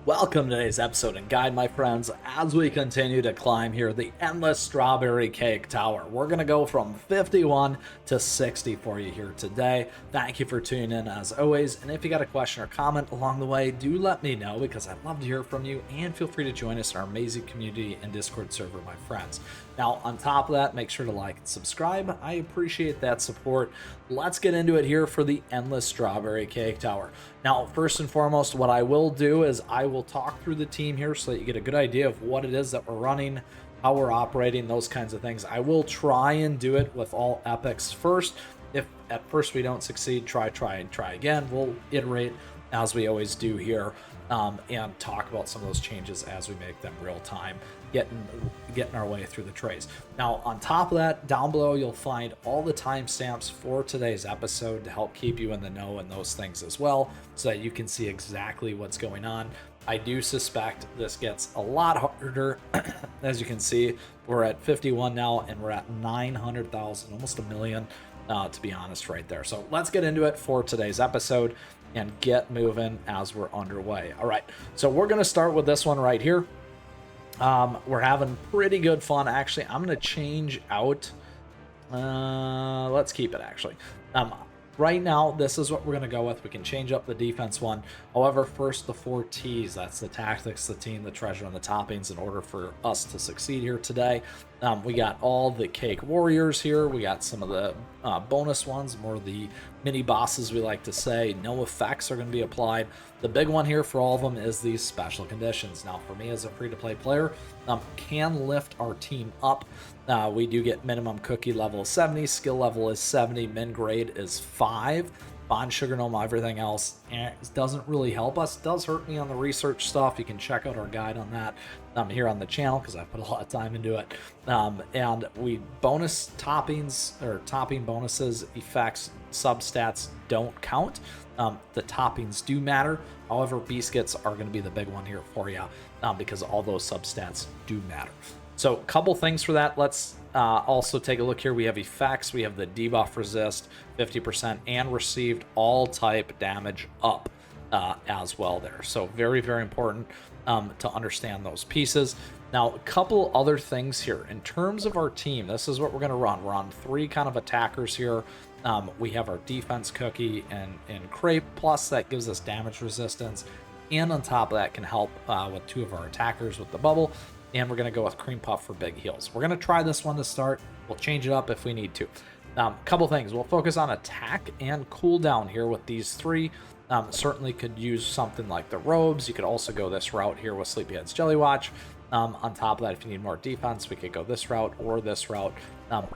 Welcome to today's episode and guide, my friends, as we continue to climb here the endless strawberry cake tower. We're going to go from 51 to 60 for you here today. Thank you for tuning in as always, and if you got a question or comment along the way, do let me know because I'd love to hear from you, and feel free to join us in our amazing community and Discord server, my friends. Now, on top of that, make sure to like and subscribe. I appreciate that support. Let's get into it here for the endless strawberry cake tower. Now, first and foremost, what I will do is I will talk through the team here so that you get a good idea of what it is that we're running, how we're operating, those kinds of things. I will try and do it with all epics first. If at first we don't succeed, try again. We'll iterate as we always do here, and talk about some of those changes as we make them real time, getting our way through the trays. Now, on top of that, down below you'll find all the timestamps for today's episode to help keep you in the know and those things as well, so that you can see exactly what's going on. I do suspect this gets a lot harder. As you can see, we're at 51 now, and we're at 900,000, almost a million, to be honest, right there. So let's get into it for today's episode and get moving as we're underway. All right, so we're going to start with this one right here. We're having pretty good fun. Actually, I'm going to change out. Let's keep it, actually. Right now, this is what we're going to go with. We can change up the defense one. However, first, the 4 T's. That's the tactics, the team, the treasure, and the toppings in order for us to succeed here today. We got all the cake warriors here. We got some of the bonus ones, more of the mini bosses, we like to say. No effects are going to be applied. The big one here for all of them is these special conditions. Now, for me as a free-to-play player, can lift our team up. We do get minimum cookie level 70, skill level is 70, min grade is 5. Bond sugar gnome, everything else doesn't really help us. It does hurt me on the research stuff. You can check out our guide on that here on the channel because I put a lot of time into it. And we bonus toppings, or topping bonuses, effects, substats don't count. The toppings do matter. However, biscuits are going to be the big one here for you because all those substats do matter. So a couple things for that. Let's also take a look here. We have effects. We have the debuff resist 50% and received all type damage up as well there. So very, very important to understand those pieces. Now, a couple other things here. In terms of our team, this is what we're going to run. We're on 3 kind of attackers here. We have our defense cookie and Creme, plus that gives us damage resistance. And on top of that can help with 2 of our attackers with the bubble. And we're going to go with Cream Puff for big heals. We're going to try this one to start. We'll change it up if we need to. Couple things. We'll focus on attack and cooldown here with these 3. Certainly could use something like the robes. You could also go this route here with Sleepyhead's Jelly Watch. On top of that, if you need more defense, we could go this route or this route.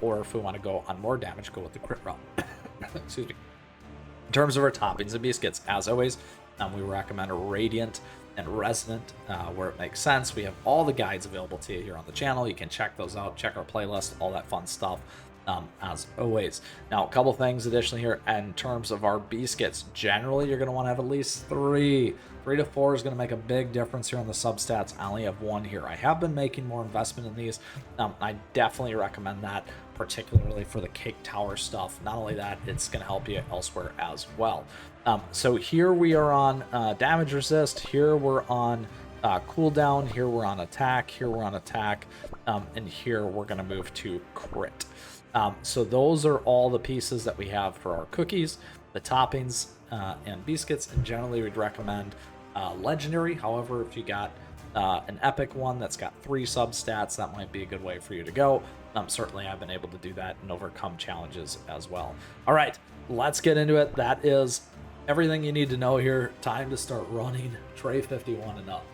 Or if we want to go on more damage, go with the crit route. Excuse me. In terms of our toppings and biscuits, as always, we recommend a Radiant and Resonant where it makes sense. We have all the guides available to you here on the channel. You can check those out, check our playlist, all that fun stuff as always. Now, a couple things additionally here in terms of our biscuits. Generally, you're going to want to have at least 3. 3 to 4 is going to make a big difference here on the substats. I only have 1 here. I have been making more investment in these. I definitely recommend that, particularly for the cake tower stuff. Not only that, it's going to help you elsewhere as well. So here we are on damage resist. Here we're on cooldown. Here we're on attack. Here we're on attack. And here we're going to move to crit. So those are all the pieces that we have for our cookies, the toppings, and biscuits. And generally we'd recommend legendary. However, if you got an epic one that's got 3 substats, that might be a good way for you to go. Certainly I've been able to do that and overcome challenges as well. All right, let's get into it. That is everything you need to know here. Time to start running tray 51 and up.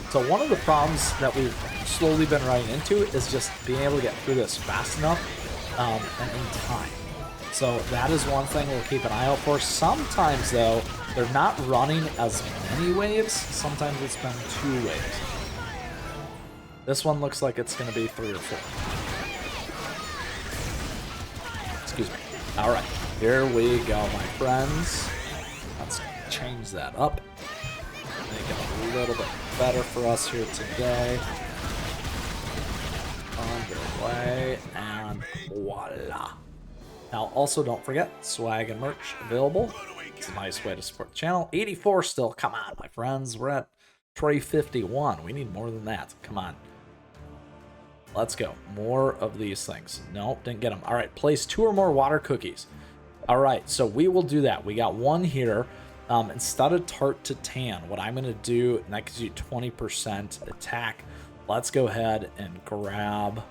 So one of the problems that we've slowly been running into is just being able to get through this fast enough and in time. So that is one thing we'll keep an eye out for. Sometimes, though, they're not running as many waves. Sometimes it's been 2 waves. This one looks like it's going to be 3 or 4. Excuse me. All right, here we go, my friends. Let's change that up. Make it a little bit better for us here today. Underway, and voila. Now, also don't forget, swag and merch available. It's a nice way to support the channel. 84 still. Come on, my friends. We're at tray 51. We need more than that. Come on. Let's go. More of these things. Nope, didn't get them. All right, place 2 or more water cookies. All right, so we will do that. We got one here. Instead of tart to tan, what I'm going to do, and that gives you 20% attack. Let's go ahead and grab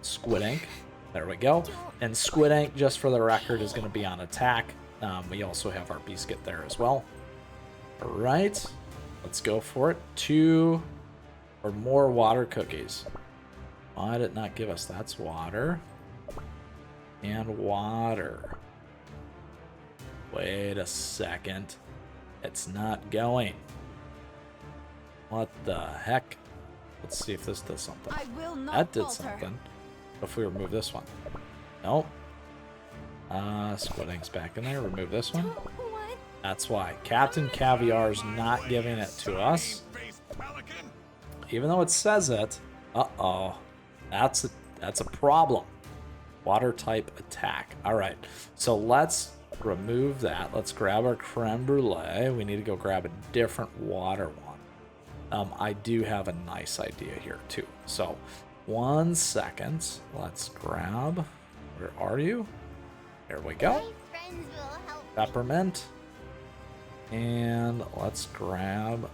squid ink. There we go. And squid ink, just for the record, is going to be on attack. We also have our biscuit there as well. All right, let's go for it. 2 or more water cookies. Why did it not give us? That's water. And water. Wait a second. It's not going. What the heck? Let's see if this does something. That did something. If we remove this one. Nope. Squid ink's back in there. Remove this one. That's why. Captain Caviar's not giving it to us. Even though it says it. Uh-oh. That's a problem. Water type attack. Alright. So let's remove that. Let's grab our creme brulee. We need to go grab a different water one. I do have a nice idea here too. So 1 second. Let's grab. Where are you? There we go. Peppermint. And let's grab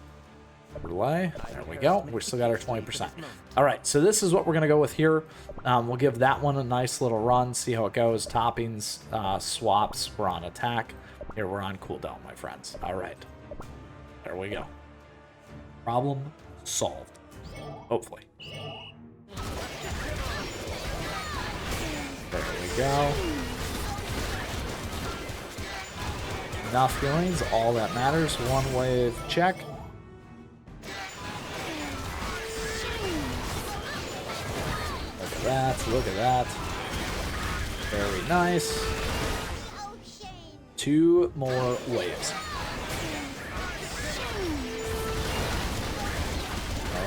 Brulee. There we go. We still got our 20%. All right, so this is what we're going to go with here. We'll give that one a nice little run, see how it goes. Toppings, swaps, we're on attack. Here, we're on cooldown, my friends. All right. There we go. Problem solved. Hopefully. There we go. Enough feelings, all that matters. One wave check. Look at that, look at that. Very nice. 2 more waves.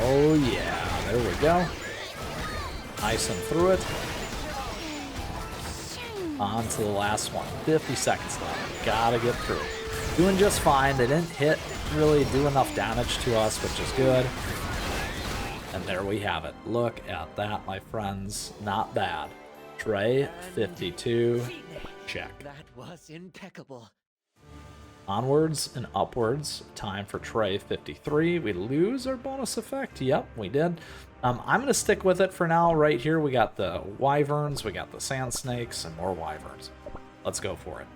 Oh yeah, there we go. Nice and through it. On to the last one. 50 seconds left. Gotta get through. Doing just fine. They didn't really do enough damage to us, which is good. And there we have it. Look at that, my friends. Not bad. Tray 52. Check. That was impeccable. Onwards and upwards. Time for tray 53. We lose our bonus effect. Yep, we did. I'm going to stick with it for now. Right here, we got the wyverns, we got the sand snakes, and more wyverns. Let's go for it.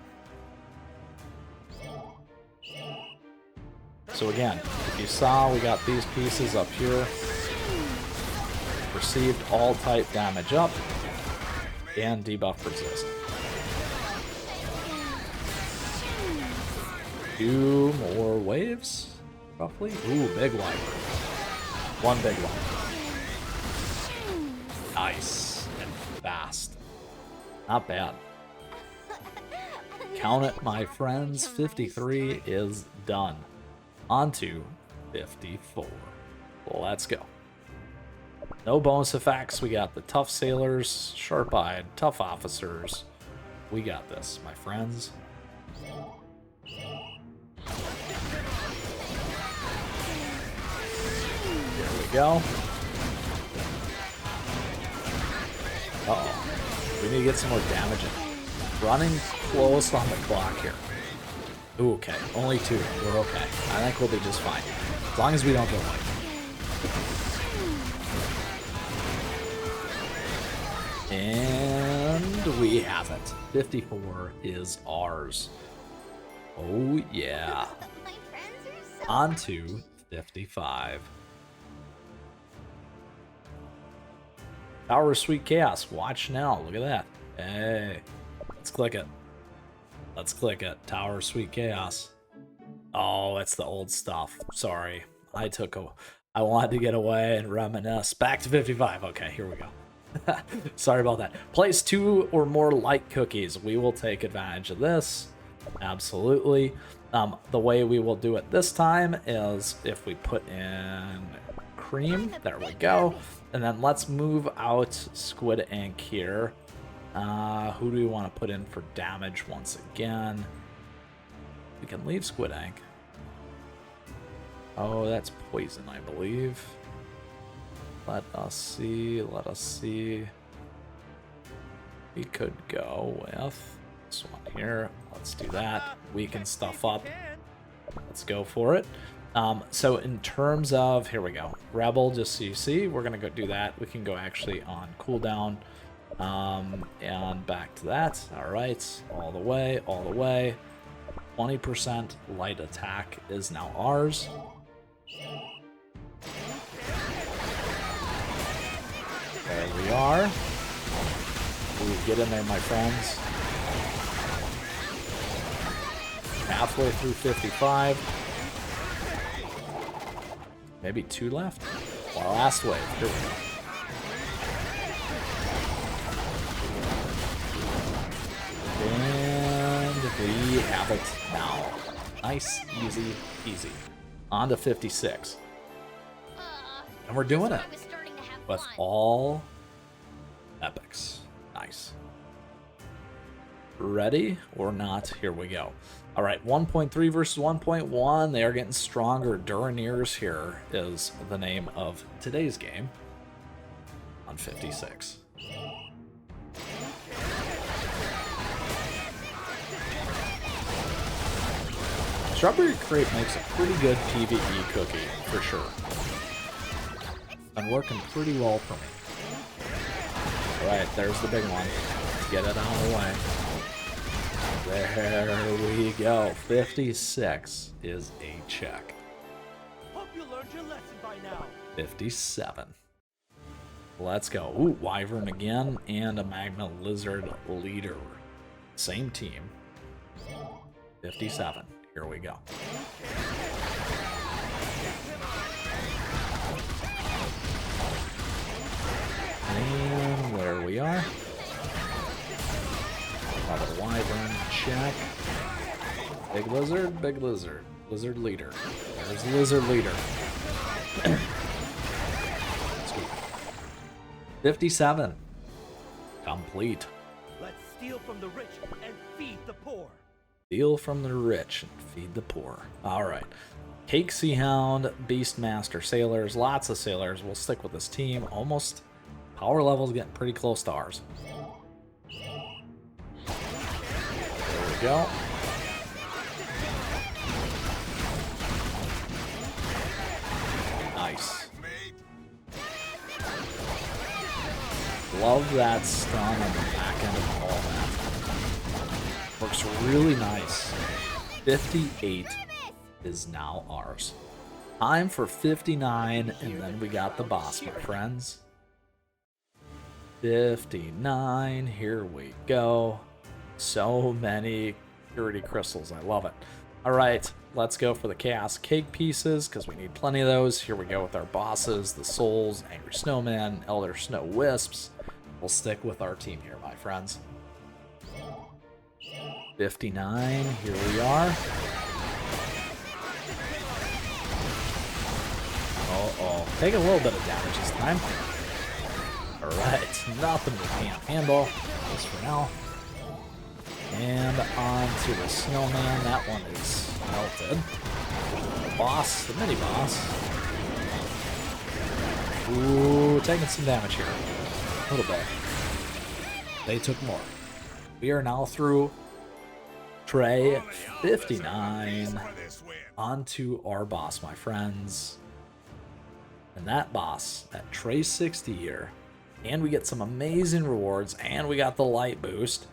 So again, if you saw, we got these pieces up here. Received all type damage up, and debuff resist. 2 more waves, roughly. Ooh, big wyvern. 1 big one. Nice and fast. Not bad. Count it, my friends. 53 is done. On to 54. Let's go. No bonus effects. We got the tough sailors, sharp-eyed, tough officers. We got this, my friends. There we go. Uh-oh. We need to get some more damage in. Running close on the clock here. Ooh, okay. Only 2. We're okay. I think we'll be just fine. As long as we don't get wiped. And we have it. 54 is ours. Oh, yeah. On to 55. Tower of Sweet Chaos. Watch now. Look at that. Hey. Let's click it. Let's click it. Tower of Sweet Chaos. Oh, it's the old stuff. Sorry. I wanted to get away and reminisce. Back to 55. Okay, here we go. Sorry about that. Place 2 or more light cookies. We will take advantage of this. Absolutely. The way we will do it this time is if we put in Creme. There we go. And then let's move out squid ink here. Who do we want to put in for damage once again? We can leave Squid Egg. Oh, that's poison, I believe. Let us see. Let us see. We could go with this one here. Let's do that. Weaken stuff up. Let's go for it. So in terms of, here we go. Rebel, just so you see, we're going to go do that. We can go actually on cooldown. And back to that. All right. All the way, all the way. 20% light attack is now ours. There we are. Ooh, get in there, my friends. Halfway through 55. Maybe 2 left? Our last wave. Here we go. And we have it now. Nice, easy, easy. On to 56. And we're doing it with all epics. Nice. Ready or not? Here we go. All right, 1.3 versus 1.1. They are getting stronger. Duraniers here is the name of today's game on 56. Strawberry Crate makes a pretty good PvE cookie, for sure. Been working pretty well for me. Alright, there's the big one. Let's get it out of the way. There we go. 56 is a check. Hope you learned your lesson by now. 57. Let's go. Ooh, Wyvern again, and a Magma Lizard Leader. Same team. 57. Here we go. And there we are. Another Wyvern, check. Big Lizard, Big Lizard. Lizard Leader. There's the Lizard Leader. 57. Complete. Let's steal from the rich and feed the poor. Steal from the rich and feed the poor. All right. Cake Sea Hound, Beastmaster, Sailors, lots of Sailors. We'll stick with this team. Almost power level's getting pretty close to ours. There we go. Nice. Love that stun on the back end of all that. Works really nice. 58 is now ours. Time for 59, and then we got the boss, my friends. 59, here we go. So many purity crystals, I love it. All right, let's go for the chaos cake pieces, because we need plenty of those. Here we go with our bosses, the souls, angry snowman, elder snow wisps. We'll stick with our team here, my friends. 59, here we are. Uh-oh, taking a little bit of damage this time. Alright, nothing we can't handle, at least for now. And on to the snowman, that one is melted. The boss, the mini-boss. Ooh, taking some damage here. A little bit. They took more. We are now through Tray 59. Onto our boss, my friends. And that boss at Tray 60 here, and we get some amazing rewards, and we got the light boost,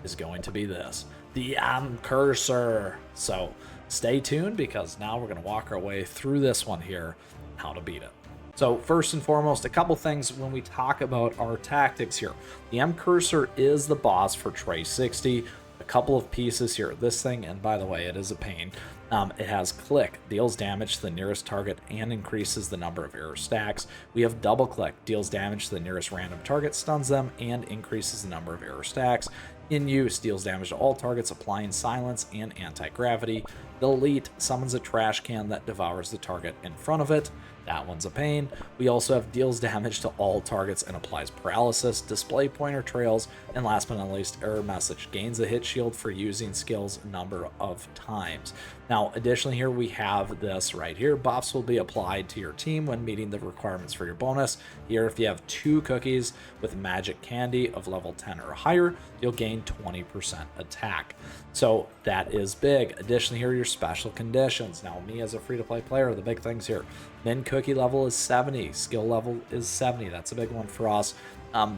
is going to be this. The Cursor. So stay tuned, because now we're going to walk our way through this one here, how to beat it. So first and foremost, a couple things when we talk about our tactics here. The Cursor is the boss for Tray 60. A couple of pieces here. This thing, and by the way, it is a pain. It has Click, deals damage to the nearest target and increases the number of error stacks. We have Double Click, deals damage to the nearest random target, stuns them, and increases the number of error stacks. In Use, deals damage to all targets, applying silence and anti-gravity. Delete, summons a trash can that devours the target in front of it. That one's a pain. We also have deals damage to all targets and applies paralysis, display pointer trails, and last but not least, error message gains a hit shield for using skills a number of times. Now, additionally here, we have this right here. Buffs will be applied to your team when meeting the requirements for your bonus. Here, if you have 2 cookies with magic candy of level 10 or higher, you'll gain 20% attack. So that is big. Additionally here, your special conditions. Now, me as a free-to-play player, the big things here. Min cookie level is 70. Skill level is 70. That's a big one for us.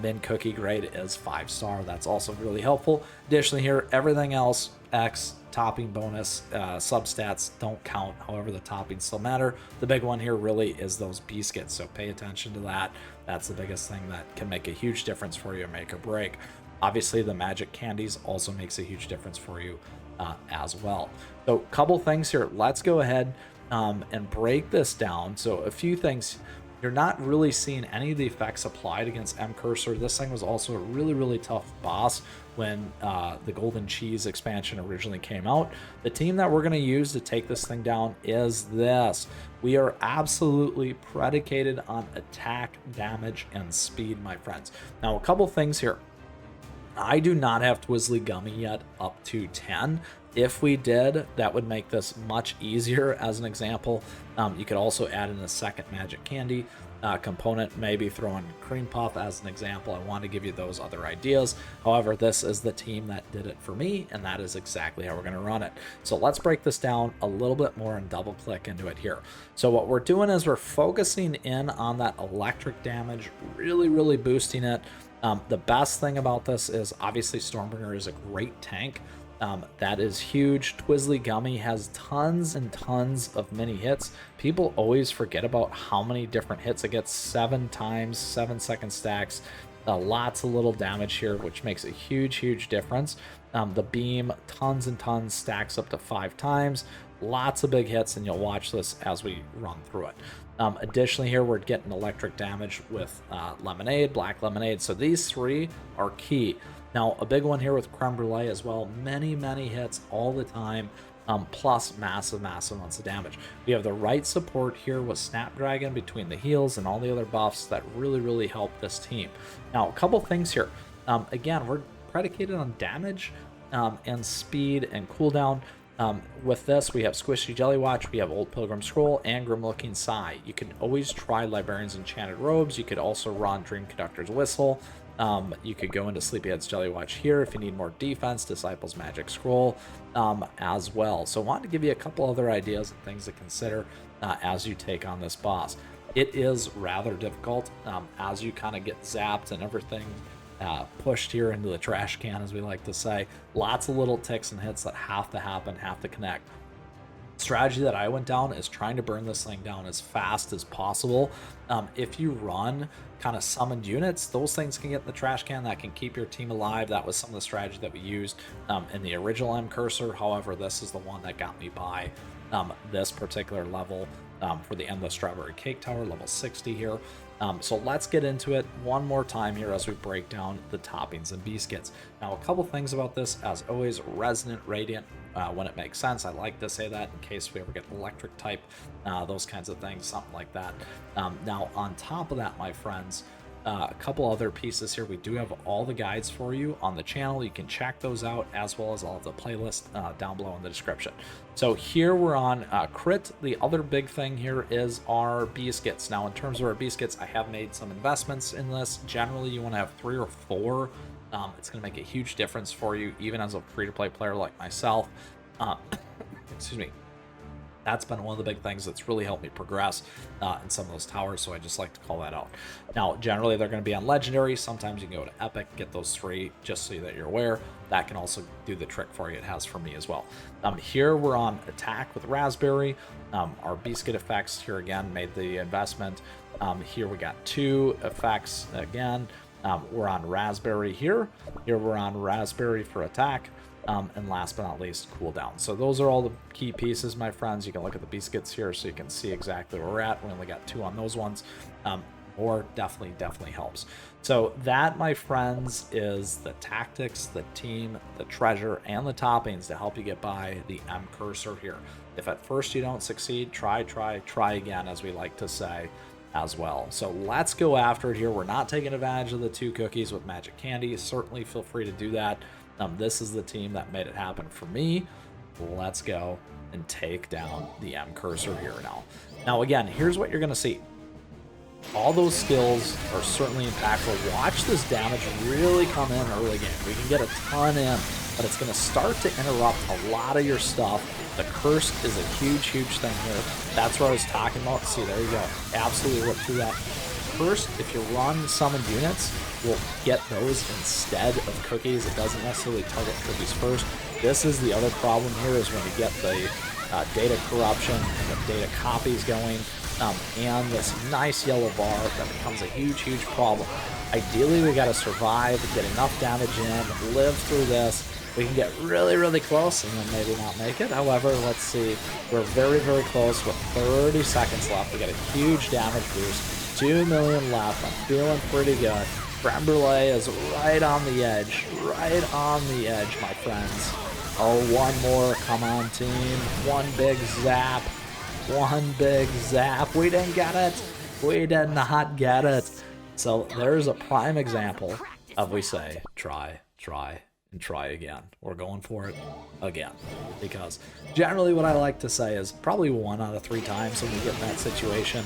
Min cookie grade is 5-star. That's also really helpful. Additionally here, everything else, X, topping bonus, substats don't count. However, the toppings still matter. The big one here really is those biscuits. So pay attention to that. That's the biggest thing that can make a huge difference for you and make or break. Obviously, the magic candies also makes a huge difference for you as well. So a couple things here. Let's go ahead and break this down. So a few things. You're not really seeing any of the effects applied against M Cursor. This thing was also a really, really tough boss when the Golden Cheese expansion originally came out. The team that we're going to use to take this thing down is this. We are absolutely predicated on attack, damage, and speed, my friends. Now, a couple things here. I do not have Twizzle Gummy yet up to 10. If we did, that would make this much easier. As an example, you could also add in a second magic candy component, maybe throw in cream puff as an example. I want to give you those other ideas. However, this is the team that did it for me, and that is exactly how we're going to run it. So let's break this down a little bit more and double click into it here. So what we're doing is we're focusing in on that electric damage, really boosting it. The best thing about this is obviously Stormbringer is a great tank. That is huge. Twizzle Gummy has tons and tons of mini hits. People always forget about how many different hits it gets. 7 times, 7-second stacks, lots of little damage here, which makes a huge difference. The beam, tons and tons, stacks up to 5 times. Lots of big hits, and you'll watch this as we run through it. Additionally here, we're getting electric damage with Lemonade, Black Lemonade. So these 3 are key. Now, a big one here with Creme Brulee as well. Many hits all the time, plus massive amounts of damage. We have the right support here with Snapdragon between the heals and all the other buffs that really help this team. Now, a couple things here. Again, we're predicated on damage and speed and cooldown. With this, we have Squishy Jelly Watch, we have Old Pilgrim Scroll, and Grim Looking Sigh. You can always try Librarian's Enchanted Robes. You could also run Dream Conductor's Whistle. You could go into Sleepyhead's Jelly Watch here if you need more defense, Disciple's Magic Scroll as well. So I wanted to give you a couple other ideas and things to consider as you take on this boss. It is rather difficult as you kind of get zapped and everything pushed here into the trash can, as we like to say. Lots of little ticks and hits that have to happen, have to connect. Strategy that I went down is trying to burn this thing down as fast as possible. If you run kind of summoned units, those things can get in the trash can. That can keep your team alive. That was some of the strategy that we used in the original M Cursor. However, this is the one that got me by this particular level for the Endless Strawberry Cake Tower, level 60 here. So let's get into it one more time here as we break down the toppings and biscuits. Now, a couple things about this. As always, Resonant Radiant when it makes sense. I like to say that in case we ever get electric type, those kinds of things, something like that. Now, on top of that, my friends, a couple other pieces here. We do have all the guides for you on the channel. You can check those out, as well as all of the playlist down below in the description. So here we're on crit. The other big thing here is our biscuits. Now, in terms of our biscuits, I have made some investments in this. Generally, you want to have 3 or 4. It's going to make a huge difference for you, even as a free-to-play player like myself. Excuse me. That's been one of the big things that's really helped me progress in some of those towers, so I just like to call that out. Now, generally, they're going to be on Legendary. Sometimes you can go to Epic, get those 3, just so that you're aware. That can also do the trick for you. It has for me as well. Here, we're on Attack with Raspberry. Our Biscuit effects, here again, made the investment. Here, we got 2 effects again. We're on Raspberry here. Here, we're on Raspberry for Attack. And last but not least, cooldown. So those are all the key pieces, my friends. You can look at the biscuits here so you can see exactly where we're at. We only got 2 on those ones. more definitely helps. So that, my friends, is the tactics, the team, the treasure, and the toppings to help you get by the M cursor here. If at first you don't succeed, try again, as we like to say as well. So let's go after it here. We're not taking advantage of the 2 cookies with magic candy. Certainly feel free to do that. This is the team that made it happen for me. Let's go and take down the M cursor here now. Now again, here's what you're going to see. All those skills are certainly impactful. Watch this damage really come in early game. We can get a ton in, but it's going to start to interrupt a lot of your stuff. The curse is a huge thing here. That's what I was talking about. See, there you go. Absolutely rip through that. First, if you run summoned units, we'll get those instead of cookies. It doesn't necessarily target cookies first. This is the other problem here, is when you get the data corruption and the data copies going, and this nice yellow bar, that becomes a huge problem. Ideally, we got to survive, get enough damage in, live through this. We can get really close and then maybe not make it. However, let's see. We're very close with 30 seconds left. We got a huge damage boost. 2 million left. I'm feeling pretty good. Creme Brulee is right on the edge. Right on the edge, my friends. Oh, one more. Come on, team. One big zap. One big zap. We didn't get it. We did not get it. So there's a prime example of, we say, try, and try again. We're going for it again. Because generally what I like to say is probably 1 out of 3 times when we get in that situation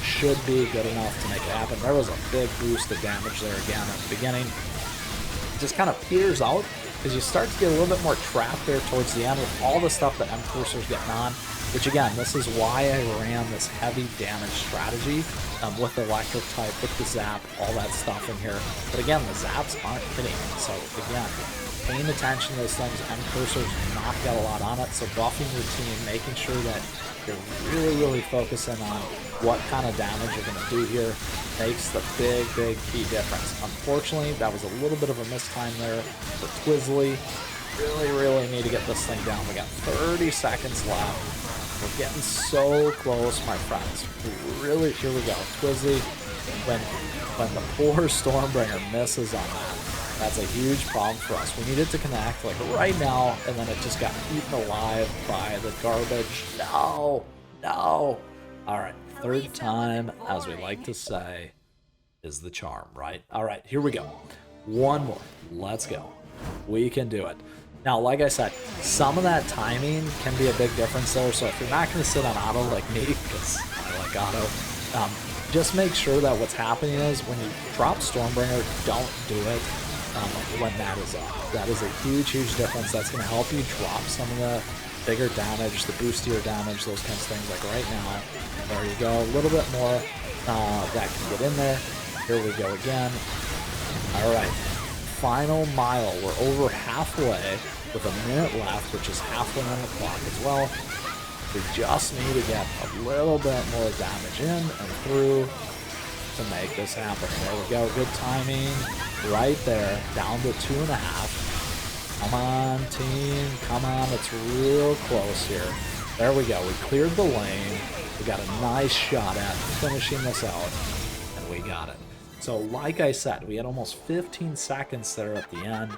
should be good enough to make it happen. There was a big boost of damage there again at the beginning. It just kind of peters out because you start to get a little bit more trapped there towards the end with all the stuff that M cursor's getting on. Which again, this is why I ran this heavy damage strategy with the electric type, with the zap, all that stuff in here. But again, the zaps aren't hitting. So again, paying attention to those things. M cursor's not got a lot on it. So buffing your team, making sure that you're really focusing on what kind of damage you're going to do here makes the big key difference. Unfortunately, that was a little bit of a mistime there for Twizzle. Really need to get this thing down. We got 30 seconds left. We're getting so close, my friends. Really, here we go. Twizzle, when the poor Stormbringer misses on that, that's a huge problem for us. We need it to connect like right now, and then it just got eaten alive by the garbage. No. All right, third time, as we like to say, is the charm, right? All right, here we go. One more. Let's go. We can do it. Now, like I said, some of that timing can be a big difference there, so if you're not going to sit on auto like me, because I like auto, just make sure that what's happening is when you drop Stormbringer, don't do it when that is up. That is a huge difference. That's going to help you drop some of the bigger damage, the boostier damage, those kinds of things, like right now. There you go, a little bit more that can get in there. Here we go again. All right. Final mile. We're over halfway with a minute left, which is halfway on the clock as well. We just need to get a little bit more damage in and through to make this happen. There we go. Good timing right there. Down to 2.5. Come on, team. Come on. It's real close here. There we go. We cleared the lane. We got a nice shot at finishing this out, and we got it. So like I said, we had almost 15 seconds there at the end.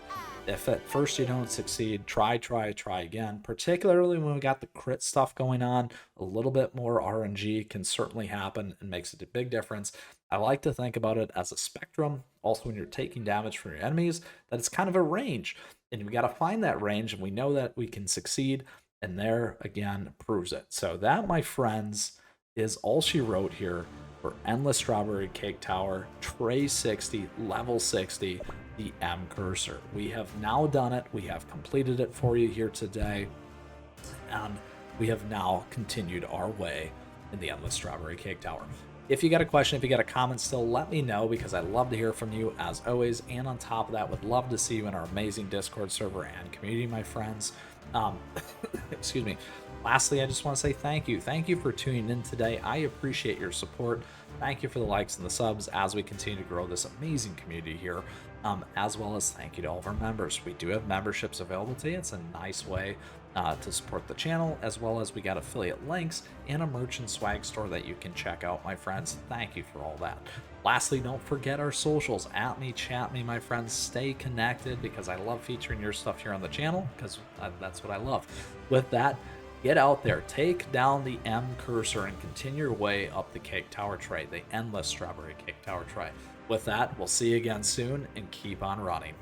If at first you don't succeed, try again. Particularly when we got the crit stuff going on, a little bit more RNG can certainly happen and makes a big difference. I like to think about it as a spectrum. Also, when you're taking damage from your enemies, that it's kind of a range. And we got to find that range, and we know that we can succeed. And there, again, proves it. So that, my friends, is all she wrote here for Endless Strawberry Cake Tower, Tray 60, Level 60, the M Cursor. We have now done it. We have completed it for you here today. And we have now continued our way in the Endless Strawberry Cake Tower. If you got a question, if you got a comment still, let me know, because I'd love to hear from you as always. And on top of that, would love to see you in our amazing Discord server and community, my friends. Excuse me. Lastly, I just want to say thank you. Thank you for tuning in today. I appreciate your support. Thank you for the likes and the subs as we continue to grow this amazing community here. as well as thank you to all of our members. We do have memberships available to you. It's a nice way to support the channel, as well as we got affiliate links and a merch and swag store that you can check out, my friends. Thank you for all that. Lastly, don't forget our socials. At me, chat me, my friends. Stay connected, because I love featuring your stuff here on the channel, because that's what I love. With that, get out there, take down the M cursor, and continue your way up the cake tower tray, the endless strawberry cake tower tray. With that, we'll see you again soon, and keep on running.